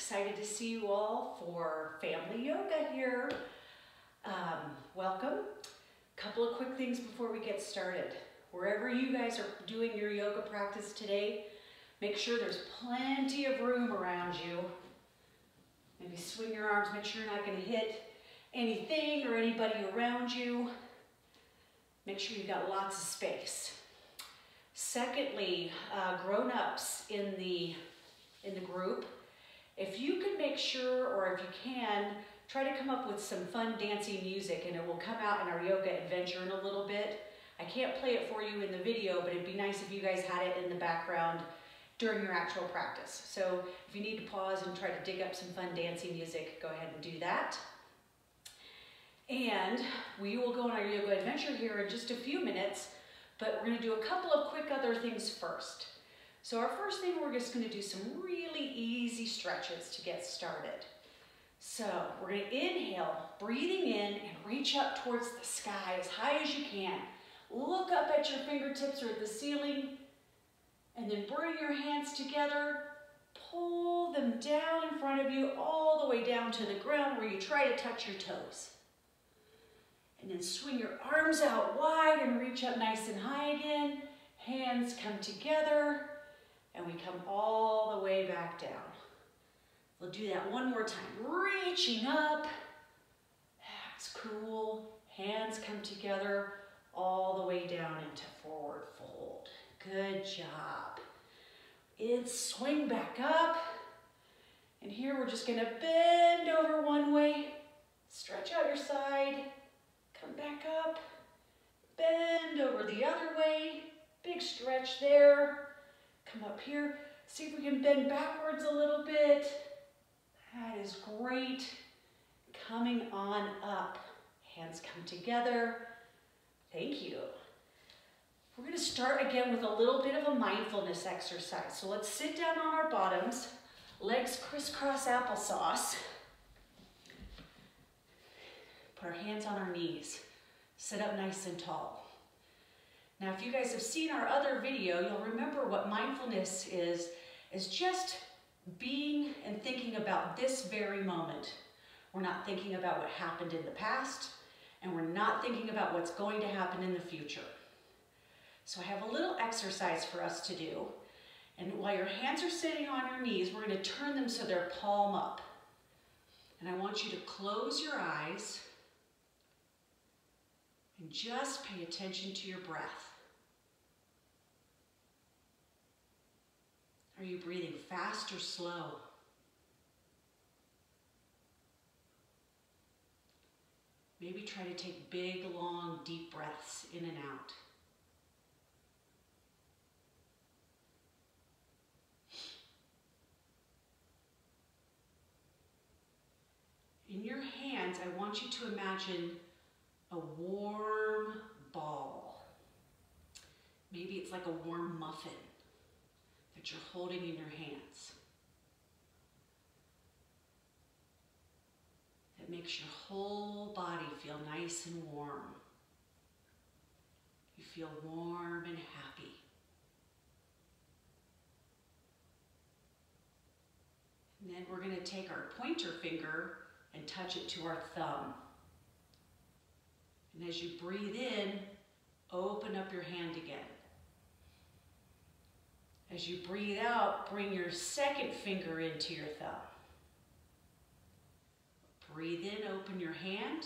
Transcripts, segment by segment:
excited to see you all for family yoga here. Welcome. Couple of quick things before we get started. Wherever you guys are doing your yoga practice today, make sure there's plenty of room around you. Maybe swing your arms, make sure you're not going to hit anything or anybody around you. Make sure you've got lots of space. Secondly, grown-ups in the group, if you could make sure, or if you can, try to come up with some fun dancing music, and it will come out in our yoga adventure in a little bit. I can't play it for you in the video, but it'd be nice if you guys had it in the background during your actual practice. So if you need to pause and try to dig up some fun dancing music, go ahead and do that. And we will go on our yoga adventure here in just a few minutes, but we're going to do a couple of quick other things first. So our first thing, we're just going to do some really easy stretches to get started. So we're going to inhale, breathing in, and reach up towards the sky as high as you can. Look up at your fingertips or at the ceiling, and then bring your hands together. Pull them down in front of you all the way down to the ground where you try to touch your toes. And then swing your arms out wide and reach up nice and high again. Hands come together, and we come all the way back down. We'll do that one more time. Reaching up. That's cool. Hands come together all the way down into forward fold. Good job. Swing back up. And here we're just going to bend over one way. Stretch out your side. Come back up. Bend over the other way. Big stretch there. Come up here. See if we can bend backwards a little bit. That is great. Coming on up. Hands come together. Thank you. We're going to start again with a little bit of a mindfulness exercise. So let's sit down on our bottoms, legs crisscross applesauce. Put our hands on our knees. Sit up nice and tall. Now, if you guys have seen our other video, you'll remember what mindfulness is just being and thinking about this very moment. We're not thinking about what happened in the past, and we're not thinking about what's going to happen in the future. So I have a little exercise for us to do. And while your hands are sitting on your knees, we're going to turn them so they're palm up. And I want you to close your eyes and just pay attention to your breath. Are you breathing fast or slow? Maybe try to take big, long, deep breaths in and out. In your hands, I want you to imagine a warm ball. Maybe it's like a warm muffin that you're holding in your hands. That makes your whole body feel nice and warm. You feel warm and happy. And then we're going to take our pointer finger and touch it to our thumb. And as you breathe in, open up your hand again. As you breathe out, bring your second finger into your thumb. Breathe in, open your hand.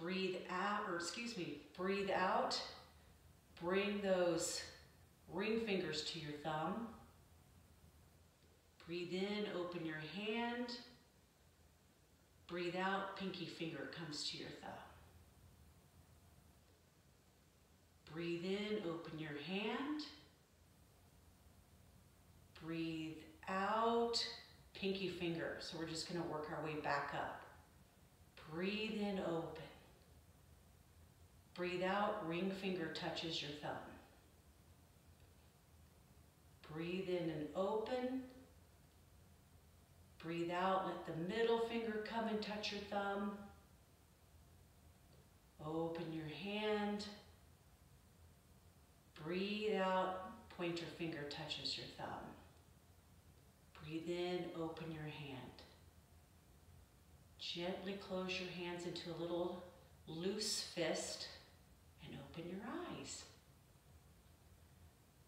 Breathe out, breathe out. Bring those ring fingers to your thumb. Breathe in, open your hand. Breathe out, pinky finger comes to your thumb. Breathe in, open your hand. Breathe out, pinky finger. So we're just going to work our way back up. Breathe in, open. Breathe out, ring finger touches your thumb. Breathe in and open. Breathe out, let the middle finger come and touch your thumb. Open your hand. Breathe out, pointer finger touches your thumb. Breathe in, open your hand. Gently close your hands into a little loose fist and open your eyes.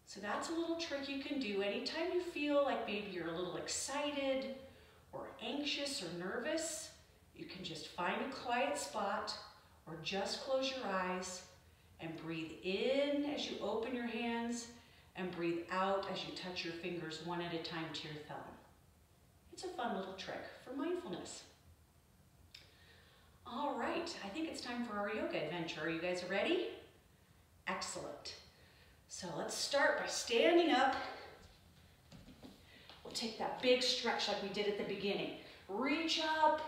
So that's a little trick you can do anytime you feel like maybe you're a little excited or anxious or nervous. You can just find a quiet spot or just close your eyes and breathe in as you open your hands and breathe out as you touch your fingers one at a time to your thumb. It's a fun little trick for mindfulness. All right, I think it's time for our yoga adventure. Are you guys ready? Excellent. So let's start by standing up. We'll take that big stretch like we did at the beginning. Reach up,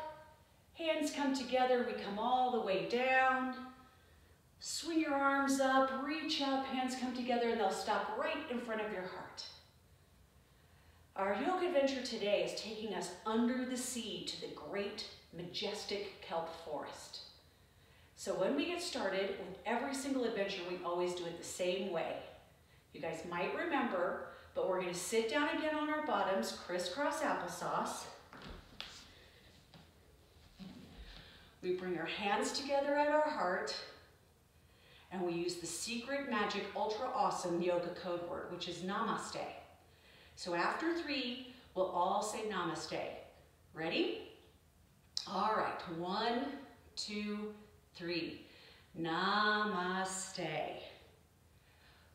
hands come together, we come all the way down. Swing your arms up, reach up, hands come together, and they'll stop right in front of your heart. Our yoga adventure today is taking us under the sea to the great, majestic kelp forest. So when we get started with every single adventure, we always do it the same way. You guys might remember, but we're going to sit down again on our bottoms, crisscross applesauce. We bring our hands together at our heart, and we use the secret, magic, ultra awesome yoga code word, which is namaste. So after 3, we'll all say namaste. Ready? All right, 1, 2, 3. Namaste.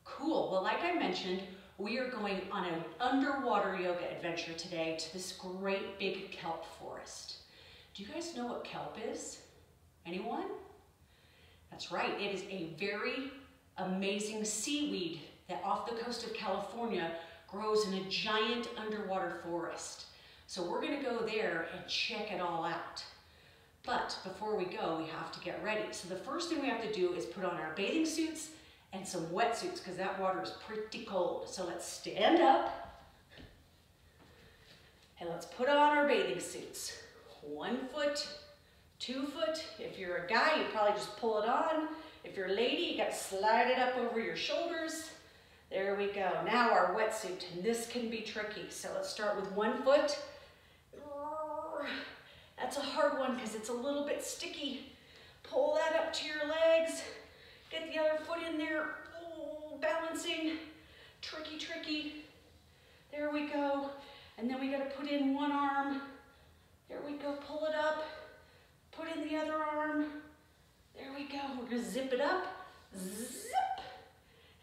Cool, well, like I mentioned, we are going on an underwater yoga adventure today to this great big kelp forest. Do you guys know what kelp is? Anyone? That's right, it is a very amazing seaweed that off the coast of California grows in a giant underwater forest. So we're gonna go there and check it all out. But before we go, we have to get ready. So the first thing we have to do is put on our bathing suits and some wetsuits because that water is pretty cold. So let's stand up and let's put on our bathing suits. 1 foot, 2 foot. If you're a guy, you probably just pull it on. If you're a lady, you got to slide it up over your shoulders. There we go. Now our wetsuit, and this can be tricky. So let's start with 1 foot. That's a hard one because it's a little bit sticky. Pull that up to your legs. Get the other foot in there. Oh, balancing. Tricky, tricky. There we go. And then we got to put in one arm. There we go. Pull it up. Put in the other arm. There we go. We're going to zip it up. Zip.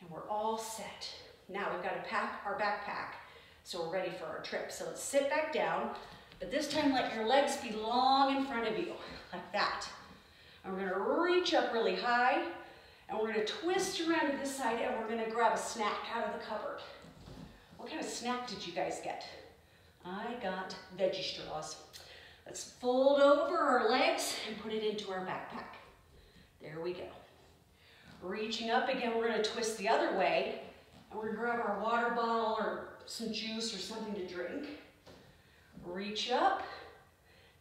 And we're all set. Now we've got to pack our backpack. So we're ready for our trip. So let's sit back down. But this time let your legs be long in front of you. Like that. And we're going to reach up really high. And we're going to twist around to this side. And we're going to grab a snack out of the cupboard. What kind of snack did you guys get? I got veggie straws. Let's fold over our legs and put it into our backpack. There we go. Reaching up again, we're going to twist the other way. And we're going to grab our water bottle or some juice or something to drink. Reach up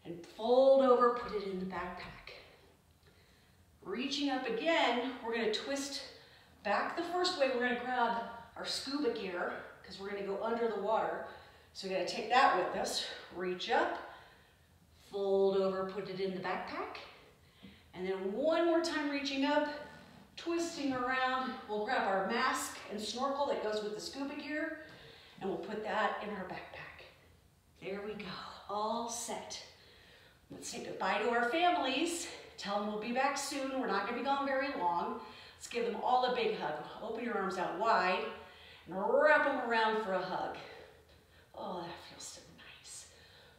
and fold over, put it in the backpack. Reaching up again, we're going to twist back the first way. We're going to grab our scuba gear because we're going to go under the water. So we got to take that with us. Reach up, fold over, put it in the backpack. And then one more time reaching up, twisting around. We'll grab our mask and snorkel that goes with the scuba gear, and we'll put that in our backpack. There we go, all set. Let's say goodbye to our families. Tell them we'll be back soon. We're not gonna be gone very long. Let's give them all a big hug. Open your arms out wide and wrap them around for a hug. Oh, that feels so nice.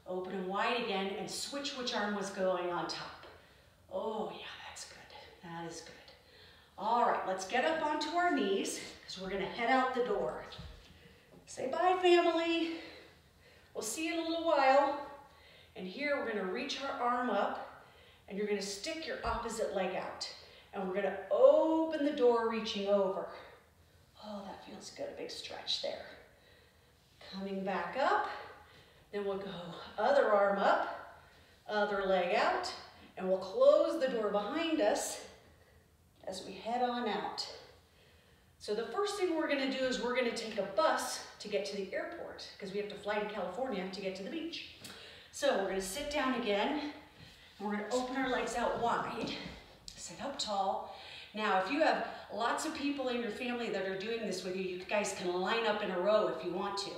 Open them wide again and switch which arm was going on top. Oh yeah, that's good. That is good. All right, let's get up onto our knees because we're gonna head out the door. Say bye, family. We'll see you in a little while. And here we're gonna reach our arm up and you're gonna stick your opposite leg out. And we're gonna open the door, reaching over. Oh, that feels good, a big stretch there. Coming back up, then we'll go other arm up, other leg out, and we'll close the door behind us as we head on out. So the first thing we're gonna do is we're gonna take a bus to get to the airport because we have to fly to California to get to the beach. So we're gonna sit down again, and we're gonna open our legs out wide, sit up tall. Now, if you have lots of people in your family that are doing this with you, you guys can line up in a row if you want to.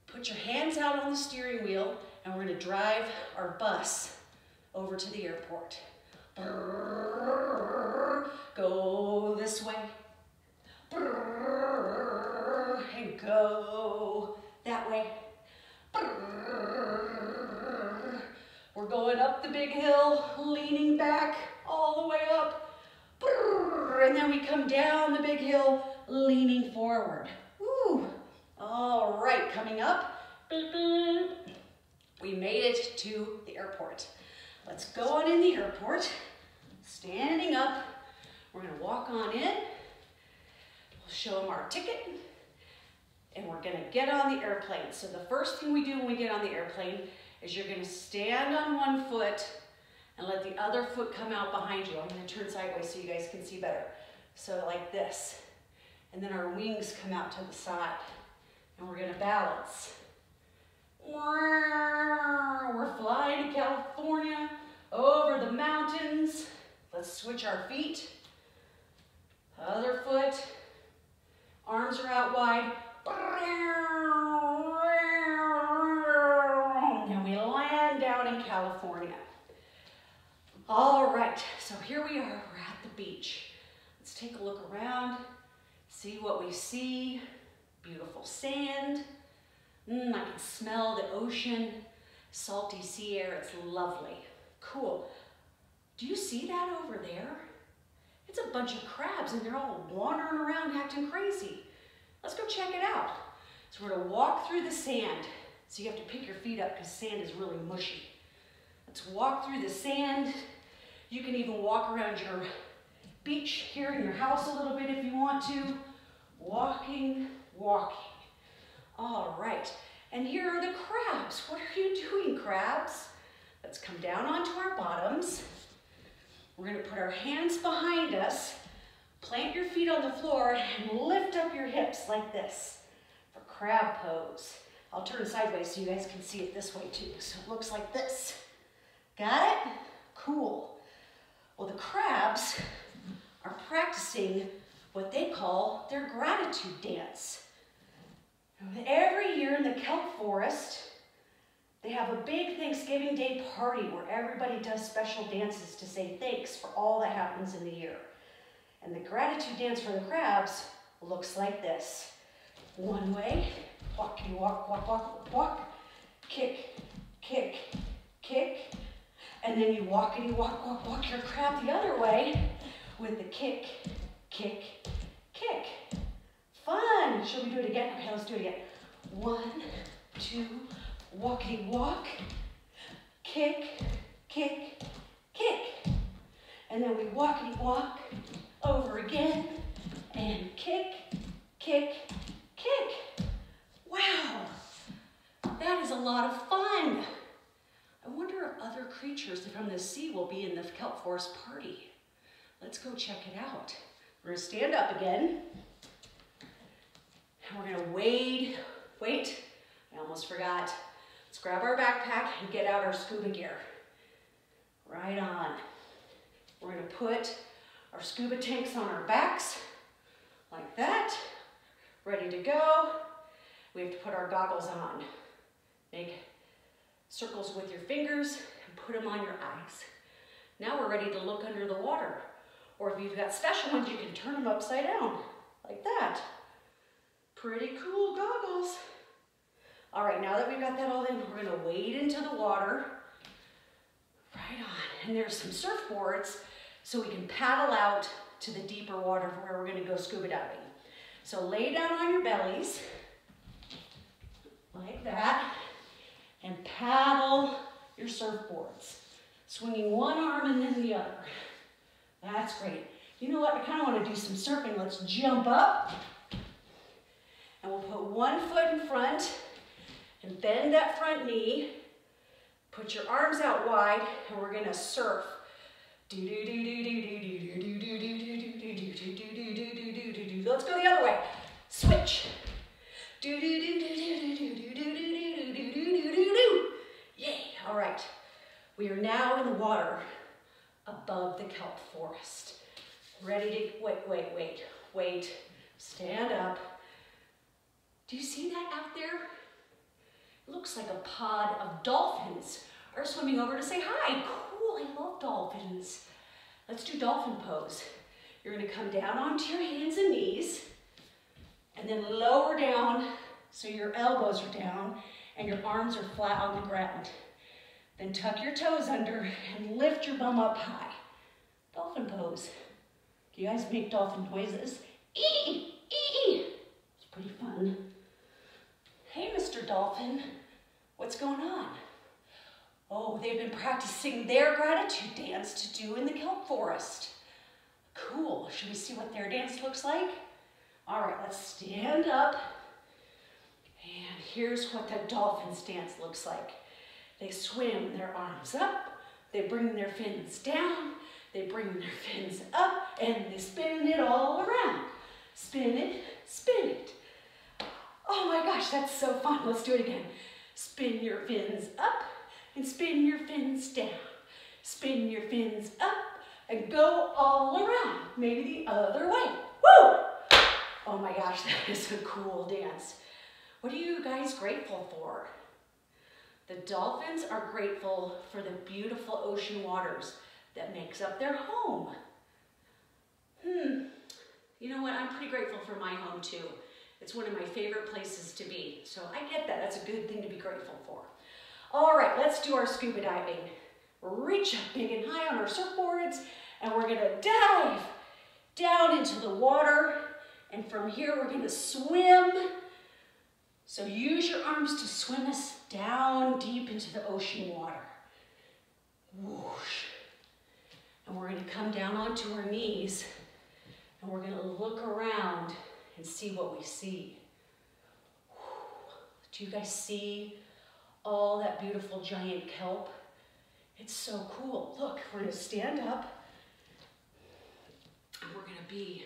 Put your hands out on the steering wheel, and we're gonna drive our bus over to the airport. Go this way. And go that way. We're going up the big hill, leaning back all the way up. And then we come down the big hill, leaning forward. Woo. All right, coming up. We made it to the airport. Let's go on in the airport. Standing up. We're gonna walk on in. We'll show them our ticket. And we're gonna get on the airplane. So the first thing we do when we get on the airplane is you're gonna stand on one foot and let the other foot come out behind you. I'm gonna turn sideways so you guys can see better. So like this. And then our wings come out to the side. And we're gonna balance. We're flying to California, over the mountains. Let's switch our feet. Other foot. Arms are out wide. And we land down in California. All right, so here we are, we're at the beach. Let's take a look around, see what we see. Beautiful sand. I can smell the ocean, salty sea air, it's lovely. Cool. Do you see that over there? It's a bunch of crabs and they're all wandering around acting crazy. Let's go check it out. So we're gonna walk through the sand. So you have to pick your feet up because sand is really mushy. Let's walk through the sand. You can even walk around your beach here in your house a little bit if you want to. Walking, walking. All right, and here are the crabs. What are you doing, crabs? Let's come down onto our bottoms. We're gonna put our hands behind us, plant your feet on the floor, and lift up your hips like this for crab pose. I'll turn sideways so you guys can see it this way too. So it looks like this. Got it? Cool. Well, the crabs are practicing what they call their gratitude dance. Every year in the kelp forest, they have a big Thanksgiving Day party where everybody does special dances to say thanks for all that happens in the year. And the gratitude dance for the crabs looks like this. One way, walk, walk, walk, walk, walk, kick, kick, kick, and then you walk, walk your crab the other way with the kick, kick, kick. Fun. Shall we do it again? Okay, let's do it again. 1, 2, walkity walk, kick, kick, kick. And then we walkity walk over again and kick, kick, kick. Wow, that is a lot of fun. I wonder if other creatures from the sea will be in the kelp forest party. Let's go check it out. We're gonna stand up again. And we're gonna wait, I almost forgot. Let's grab our backpack and get out our scuba gear. Right on. We're gonna put our scuba tanks on our backs, like that. Ready to go. We have to put our goggles on. Make circles with your fingers and put them on your eyes. Now we're ready to look under the water. Or if you've got special ones, you can turn them upside down, like that. Pretty cool goggles. All right, now that we've got that all in, we're gonna wade into the water. Right on, and there's some surfboards so we can paddle out to the deeper water where we're gonna go scuba diving. So lay down on your bellies, like that, and paddle your surfboards. Swinging one arm and then the other. That's great. You know what, I kind of want to do some surfing. Let's jump up. And we'll put one foot in front and bend that front knee. Put your arms out wide and we're gonna surf. Let's go the other way. Switch. Do do do do do do do do do do do do do do. Yay! All right. We are now in the water above the kelp forest. Ready to wait. Stand up. Do you see that out there? It looks like a pod of dolphins are swimming over to say hi. Cool, I love dolphins. Let's do dolphin pose. You're gonna come down onto your hands and knees and then lower down so your elbows are down and your arms are flat on the ground. Then tuck your toes under and lift your bum up high. Dolphin pose. Do you guys make dolphin noises? Ee, ee. It's pretty fun. Hey, Mr. Dolphin, what's going on? Oh, they've been practicing their gratitude dance to do in the kelp forest. Cool, should we see what their dance looks like? All right, let's stand up. And here's what the dolphin's dance looks like. They swim their arms up, they bring their fins down, they bring their fins up, and they spin it all around. Spin it, spin it. Oh my gosh, that's so fun. Let's do it again. Spin your fins up and spin your fins down. Spin your fins up and go all around. Maybe the other way. Woo! Oh my gosh, that is a cool dance. What are you guys grateful for? The dolphins are grateful for the beautiful ocean waters that makes up their home. You know what? I'm pretty grateful for my home too. It's one of my favorite places to be. So I get that. That's a good thing to be grateful for. All right, let's do our scuba diving. Reach up big and high on our surfboards, and we're gonna dive down into the water. And from here, we're gonna swim. So use your arms to swim us down deep into the ocean water. Whoosh. And we're gonna come down onto our knees, and we're gonna look around and see what we see. Do you guys see all that beautiful giant kelp? It's so cool. Look, we're gonna stand up and we're gonna be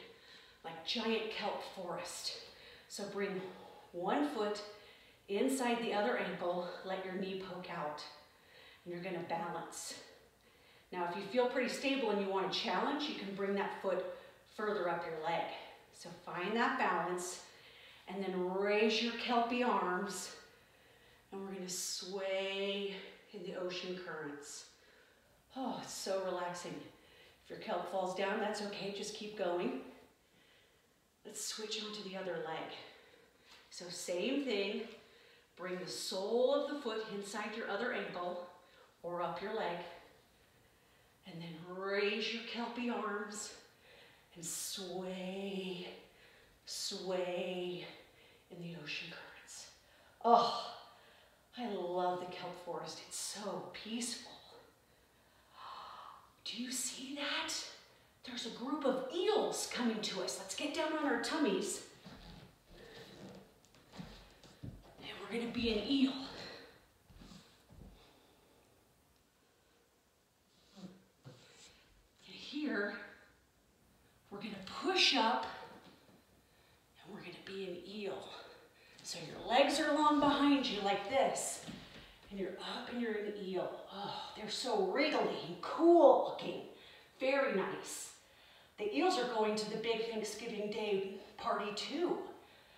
like giant kelp forest. So bring one foot inside the other ankle, let your knee poke out, and you're gonna balance. Now, if you feel pretty stable and you want a challenge, you can bring that foot further up your leg. So find that balance, and then raise your kelpie arms, and we're gonna sway in the ocean currents. Oh, it's so relaxing. If your kelp falls down, that's okay, just keep going. Let's switch on to the other leg. So same thing, bring the sole of the foot inside your other ankle or up your leg, and then raise your kelpie arms and sway, sway in the ocean currents. Oh, I love the kelp forest. It's so peaceful. Do you see that? There's a group of eels coming to us. Let's get down on our tummies. And we're gonna be an eel. And here, we're gonna push up and we're gonna be an eel. So your legs are long behind you like this. And you're up and you're an eel. Oh, they're so wriggly and cool looking. Very nice. The eels are going to the big Thanksgiving Day party too.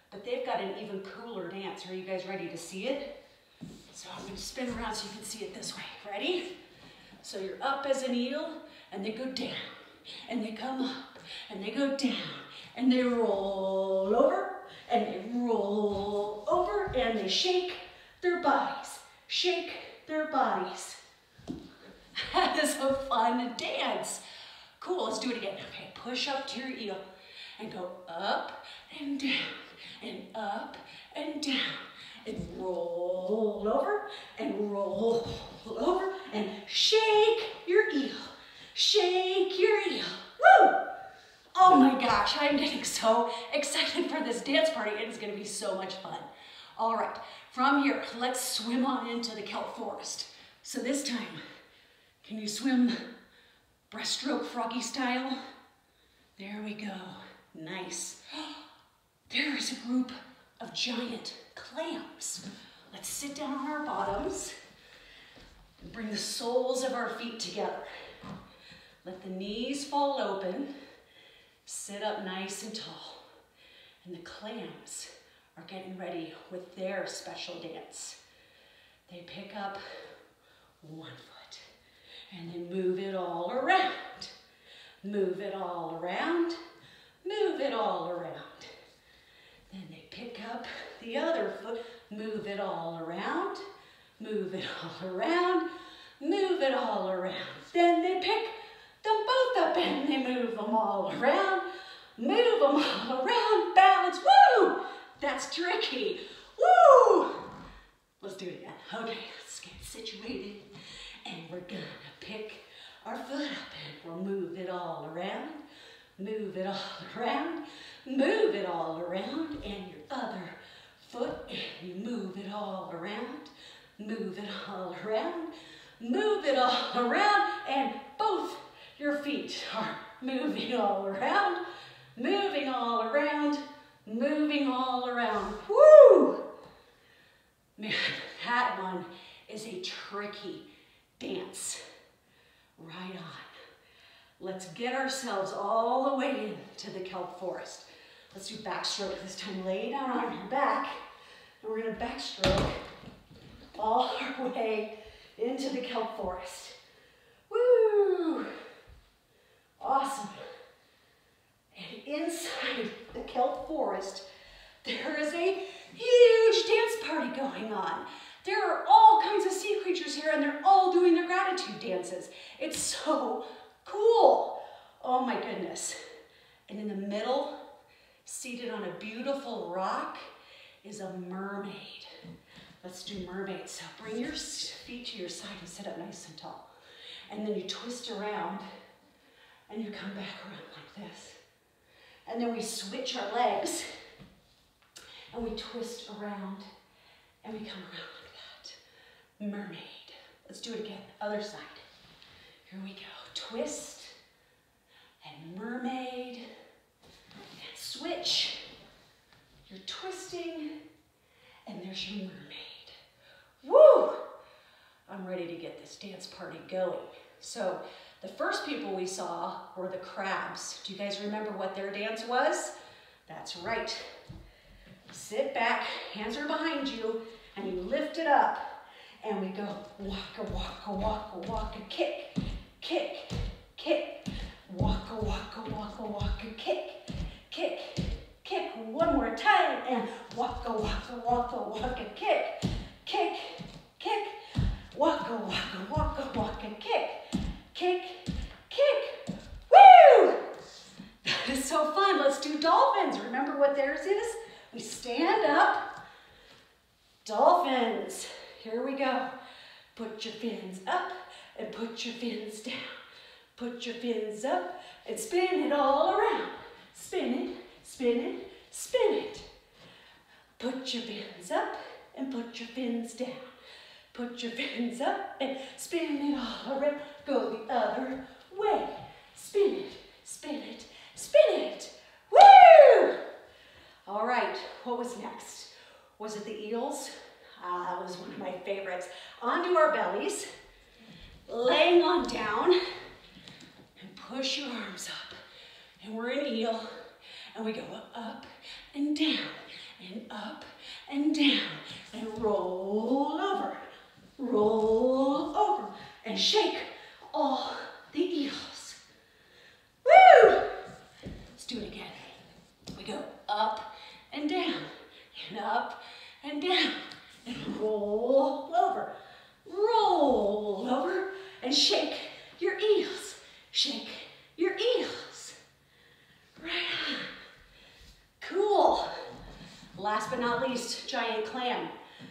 But they've got an even cooler dance. Are you guys ready to see it? So I'm going to spin around so you can see it this way. Ready? So you're up as an eel, and they go down, and they come up, and they go down, and they roll over, and they roll over, and they shake their bodies. Shake their bodies. That is a fun dance. Cool, let's do it again. Okay, push up to your eel, and go up and down, and up and down, and roll over, and roll over, and shake your eel. Shake your eel. Woo! Oh my gosh, I'm getting so excited for this dance party. It is gonna be so much fun. All right, from here, let's swim on into the kelp forest. So this time, can you swim breaststroke froggy style? There we go. Nice. There's a group of giant clams. Let's sit down on our bottoms and bring the soles of our feet together. Let the knees fall open. Sit up nice and tall. And the clams are getting ready with their special dance. They pick up one foot and then move it all around. Move it all around. Move it all around. Then they pick up the other foot, move it all around, move it all around, move it all around. Then they pick them both up and they move them all around, move them all around, balance, woo! That's tricky, woo! Let's do it again. Okay, let's get situated and we're gonna pick our foot up and we'll move it all around, move it all around, move it all around, and your other foot, and you move it all around, move it all around, move it all around, and both your feet are moving all around, moving all around, moving all around. Woo! Man, that one is a tricky dance. Right on. Let's get ourselves all the way into the kelp forest. Let's do backstroke this time. Lay down on your back, and we're gonna backstroke all our way into the kelp forest. Woo! Awesome. And inside the kelp forest, there is a huge dance party going on. There are all kinds of sea creatures here, and they're all doing their gratitude dances. It's so cool. Oh my goodness. And in the middle, seated on a beautiful rock, is a mermaid. Let's do mermaid. So bring your feet to your side and sit up nice and tall. And then you twist around, and you come back around like this. And then we switch our legs, and we twist around, and we come around like that. Mermaid. Let's do it again. Other side. Here we go. Twist, and mermaid, and switch. You're twisting, and there's your mermaid. Woo! I'm ready to get this dance party going. So the first people we saw were the crabs. Do you guys remember what their dance was? That's right. Sit back, hands are behind you, and you lift it up, and we go waka, waka, waka, waka, kick, kick, kick, waka, waka, waka, waka, kick, kick, kick. One more time, and waka, waka, waka, waka, kick, kick, kick, waka, waka, waka, waka, kick, kick, kick. Woo! That is so fun. Let's do dolphins. Remember what theirs is? We stand up. Dolphins. Here we go. Put your fins up and put your fins down. Put your fins up and spin it all around. Spin it, spin it, spin it. Put your fins up and put your fins down. Put your fins up and spin it all around. Go the other way. Spin it, spin it, spin it. Woo! All right, what was next? Was it the eels? That was one of my favorites. Onto our bellies, laying on down, and push your arms up. And we're an eel, and we go up and down, and up and down, and roll over, and shake all the eels. Woo! Let's do it again. We go up and down, and up and down, and roll over, and shake your eels. Shake your eels. Right on. Cool. Last but not least, giant clam.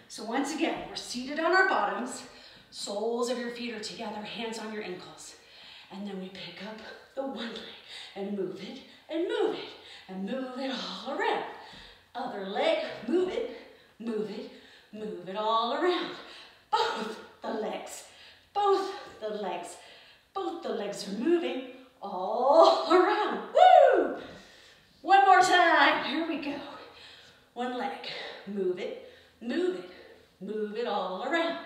So once again, we're seated on our bottoms, soles of your feet are together, hands on your ankles. And then we pick up the one leg and move it, and move it, and move it all around. Other leg, move it, move it, move it all around. Both the legs, both the legs are moving all around. Woo! One more time. Here we go. One leg. Move it, move it, move it all around.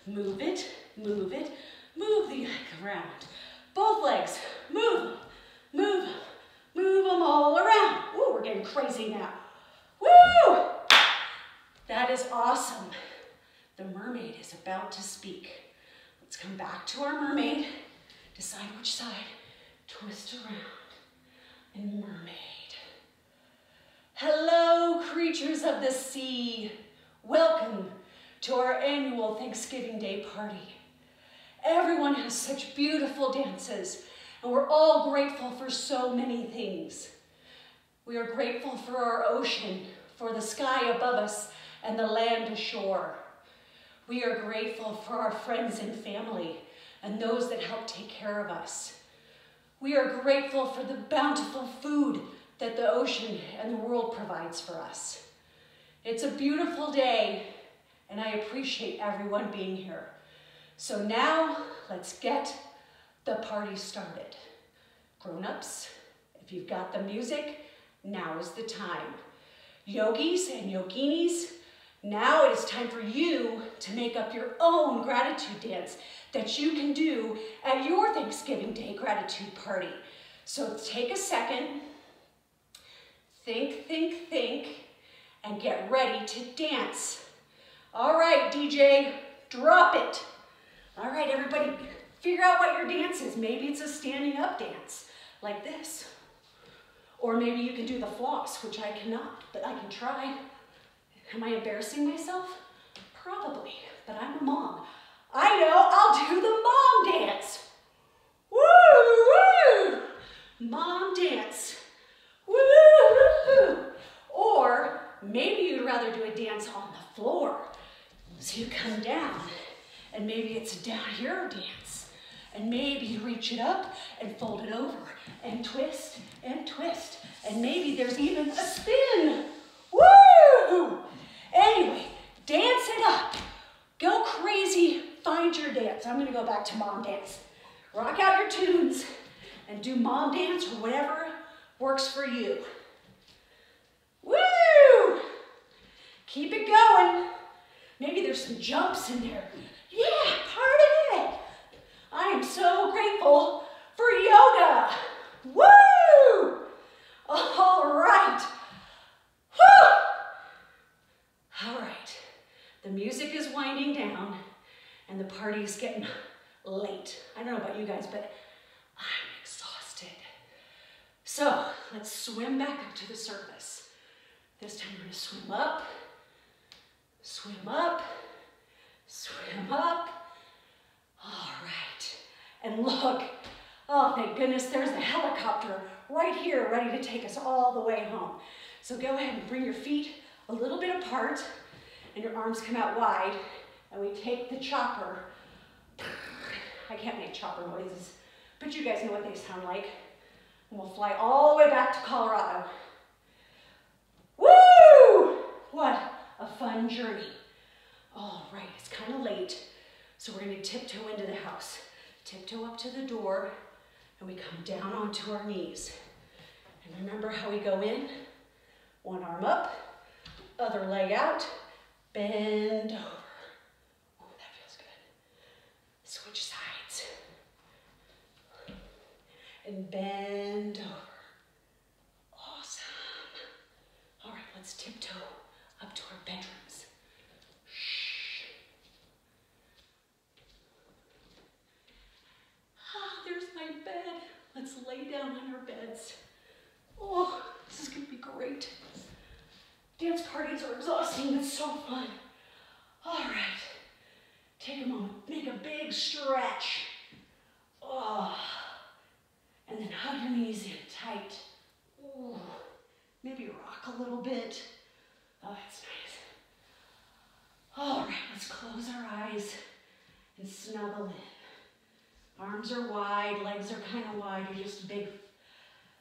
Move it, move it, move the leg around. Both legs, move them, move them, move them all around. Ooh, we're getting crazy now. Woo! That is awesome. The mermaid is about to speak. Let's come back to our mermaid. Decide which side. Twist around. And mermaid. Hello, creatures of the sea. Welcome to our annual Thanksgiving Day party. Everyone has such beautiful dances, and we're all grateful for so many things. We are grateful for our ocean, for the sky above us, and the land ashore. We are grateful for our friends and family, and those that help take care of us. We are grateful for the bountiful food that the ocean and the world provides for us. It's a beautiful day, and I appreciate everyone being here. So now, let's get the party started. Grown-ups, if you've got the music, now is the time. Yogis and yoginis, now it is time for you to make up your own gratitude dance that you can do at your Thanksgiving Day gratitude party. So take a second, think, and get ready to dance. All right, DJ, drop it. All right, everybody, figure out what your dance is. Maybe it's a standing up dance, like this. Or maybe you can do the floss, which I cannot, but I can try. Am I embarrassing myself? Probably, but I'm a mom. I know, I'll do the mom dance. Woo, woo! Mom dance. Woo, woo, woo. Or maybe you'd rather do a dance on the floor. So you come down, and maybe it's a down here dance. And maybe you reach it up and fold it over and twist and twist. And maybe there's even a spin. Woo! Anyway, dance it up. Go crazy, find your dance. I'm gonna go back to mom dance. Rock out your tunes and do mom dance or whatever works for you. Woo! Keep it going. Maybe there's some jumps in there. Yeah, part of it. I am so grateful for yoga. Woo! All right. Woo! All right. The music is winding down and the party is getting late. I don't know about you guys, but I'm exhausted. So let's swim back up to the surface. This time we're gonna swim up, swim up, swim up. All right. And look, oh, thank goodness, there's a helicopter right here ready to take us all the way home. So go ahead and bring your feet a little bit apart and your arms come out wide, and we take the chopper. I can't make chopper noises, but you guys know what they sound like. And we'll fly all the way back to Colorado. Woo! What a fun journey. All right, it's kind of late, so we're gonna tiptoe into the house. Tiptoe up to the door, and we come down onto our knees. And remember how we go in? One arm up, other leg out, bend over. Oh, that feels good. Switch sides. And bend over. Awesome. All right, let's tiptoe up to our bedrooms. Shh. Ah, there's my bed. Let's lay down on our beds. Oh, this is gonna be great. Dance parties are exhausting, but so fun. All right, take a moment, make a big stretch. Oh, and then hug your knees in tight. Oh, maybe rock a little bit. Oh, that's nice. All right, let's close our eyes and snuggle in. Arms are wide, legs are kind of wide. You're just a big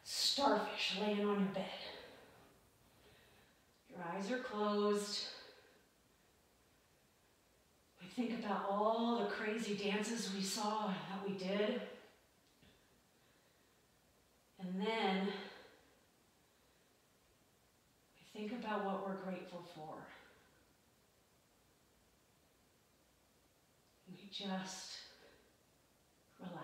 starfish laying on your bed. Your eyes are closed. We think about all the crazy dances we saw that we did. And then think about what we're grateful for. We just relax.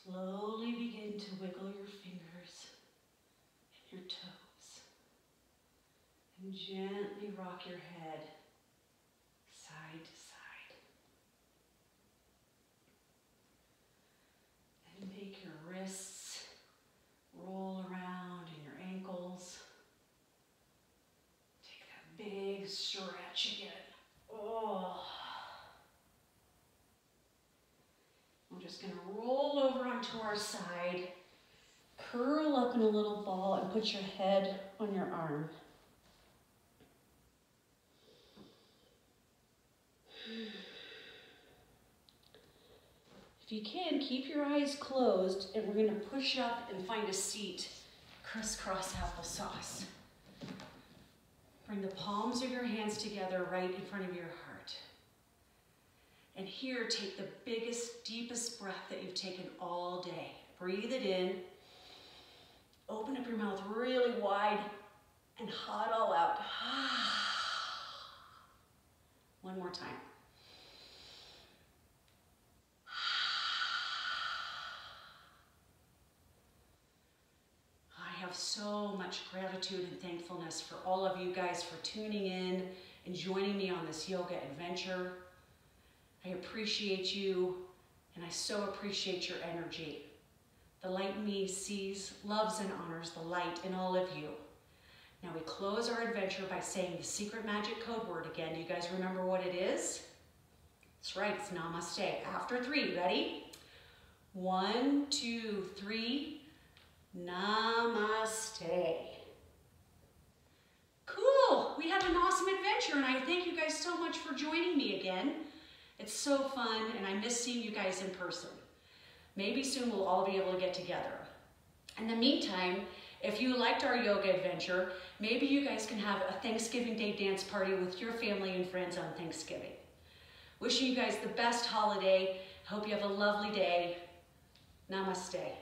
Slowly begin to wiggle your fingers and your toes. And gently rock your head side to side. And make your wrists roll around and your ankles. Take that big stretch again. Oh. We're just going to roll over onto our side, curl up in a little ball, and put your head on your arm. If you can, keep your eyes closed, and we're going to push up and find a seat, crisscross applesauce. Bring the palms of your hands together right in front of your heart. And here, take the biggest, deepest breath that you've taken all day. Breathe it in. Open up your mouth really wide and haw it all out. One more time. I have so much gratitude and thankfulness for all of you guys for tuning in and joining me on this yoga adventure. I appreciate you, and I so appreciate your energy. The light in me sees, loves, and honors the light in all of you. Now we close our adventure by saying the secret magic code word again. Do you guys remember what it is? That's right, it's namaste. After 3, ready? 1, 2, 3, namaste. Cool, we had an awesome adventure, and I thank you guys so much for joining me again. It's so fun, and I miss seeing you guys in person. Maybe soon we'll all be able to get together. In the meantime, if you liked our yoga adventure, maybe you guys can have a Thanksgiving Day dance party with your family and friends on Thanksgiving. Wishing you guys the best holiday. Hope you have a lovely day. Namaste.